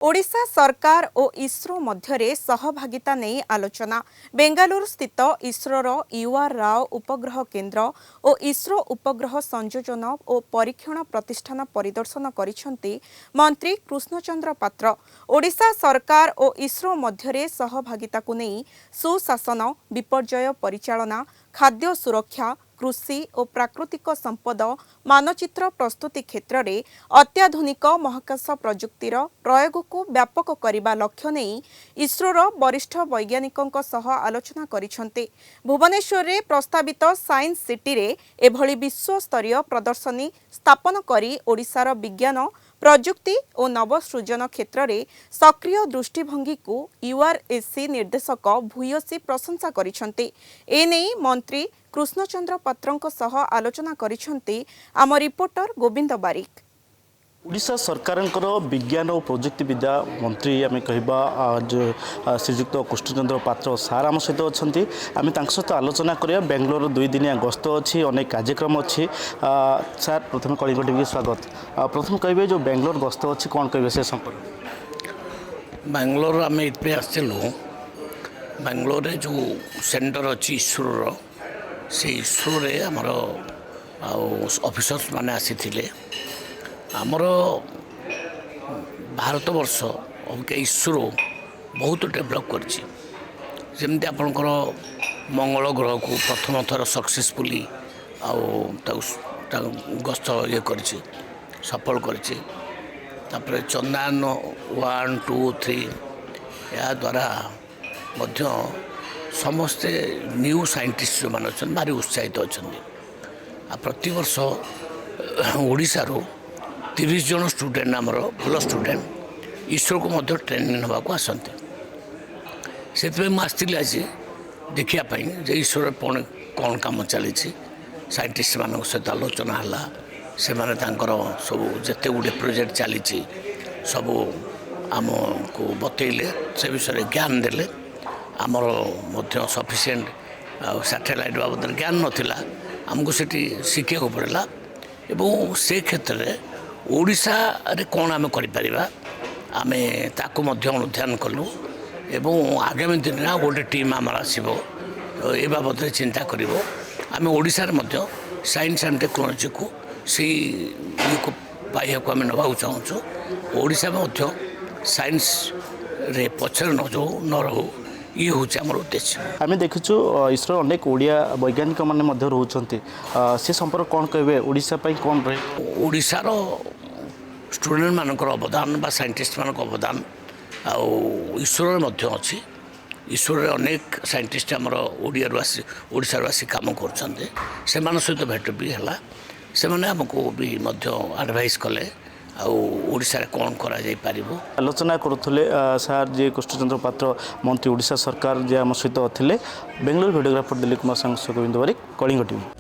ओडिशा सरकार और इसरो मध्य सहभागिता नहीं आलोचना। बेंगालुरु स्थित इसरोर यूआर राव उपग्रह केन्द्र और इसरो उपग्रह संयोजन और परीक्षण प्रतिष्ठान परिदर्शन करिसेंती मंत्री कृष्णचंद्र पात्र। ओडिशा सरकार और इसरो मध्य सहभागिता को नहीं सुशासन, विपर्यय परिचालना, खाद्य सुरक्षा, कृषि और प्राकृतिक संपद मानचित्र प्रस्तुति क्षेत्र में अत्याधुनिक महाकाश प्रजुक्तिर प्रयोग को व्यापक करने लक्ष्य नहीं इसरोर वरिष्ठ वैज्ञानिकों सह आलोचना करिसेंती। भुवनेश्वर में प्रस्तावित साइंस सिटी रे एभली विश्वस्तरीय प्रदर्शनी स्थापन करी ओडिशार विज्ञान प्रजुक्ति और नवसृजन क्षेत्र में सक्रिय दृष्टिभंगी को यूआरएससी निर्देशक भूयसी प्रशंसा करिसेंती। एने मंत्री कृष्णचंद्र पात्रंक सह आलोचना करिसेंती आम रिपोर्टर गोविंद बारिक। ओडिशा सरकार विज्ञान और प्रजुक्ति विद्या मंत्री आम कह श्रीजुक्त कृष्णचंद्र पात्र सार आम सहित अच्छा आम सहित आलोचना करिया। बेंगलोर 2 दिनिया गस्त अच्छी अनेक कार्यक्रम अच्छी। सार प्रथम कलिंग टीवी स्वागत। प्रथम कहे जो बेंगलोर गस्त अच्छी कौन कहे से संपर्क? बेंगलोर आम ये आसलु बेंगलोर जो सेंटर अच्छी इसरोर से इसरो आमर ऑफिसर्स माने आसी आमर भारत वर्ष अबिका इसरो बहुत डेभलप करमती आपणकर मंगल ग्रह को प्रथम थर सक्सेसफुली गस्त ये कर सफल कर चंद्रयान 1, 2, 3 या द्वारा मध्य समस्ते न्यू साइंटिस्ट जो मान अच्छा भारी उत्साहित अच्छा। प्रति वर्ष ओडिशा 30 जन स्टूडेंट आमर भल स्टूडेंट इसरो को मध्य ट्रेनिंग होगा को आसते से मुझे आज देखापी जे इसरो कौन कम चली साइंटिस्ट मान सहित आलोचना है से सब जिते गुड़े प्रोजेक्ट चली सब आम को बतैले से विषय ज्ञान देले। आमर मध्य सफिशिएंट सैटेलाइट बाबद ज्ञान नाला आमको सेठी शिखा पड़ा एवं से क्षेत्र में ओडिशा रे कौन आम करिपरिबा आमे ताकू मध्य अनुध्यान कलु एवं आगामी दिन में गोटे टीम आमर आसो ए बाबद चिंता करिवो। आमे ओडिशा रे मध्य साइंस एंड टेक्नोलॉजी को सी को पाइया को आमे नबाऊ चाहूँ। ओडिशा में मध्य साइंस रे पछर न रहू ये हूँ आम उद्देश्य। आम देखु इसरो अनेक ओडिया वैज्ञानिक मैंने रोचे से संपर्क कौन कहे ओडिशा कौन रहे? ओडिशार स्टूडेंट मानकर अवदान बा साइंटिस्ट मान अवदान इसरो मध्य अच्छी। इसरो अनेक साइंटिस्ट आमर ओडिशार आसी काम कर सहित भेट भी है से आमको भी एडवाइस कले ओडिशा कौन करा जाई पारिबो आलोचना करुले। सार जे कृष्णचंद्र पात्र मंत्री ओडिशा सरकार जे आम सहित थे। बेंगलोर भिडियोग्राफर दिलीप कुमार सांग गोविंद बारिक, कलिंग टीवी।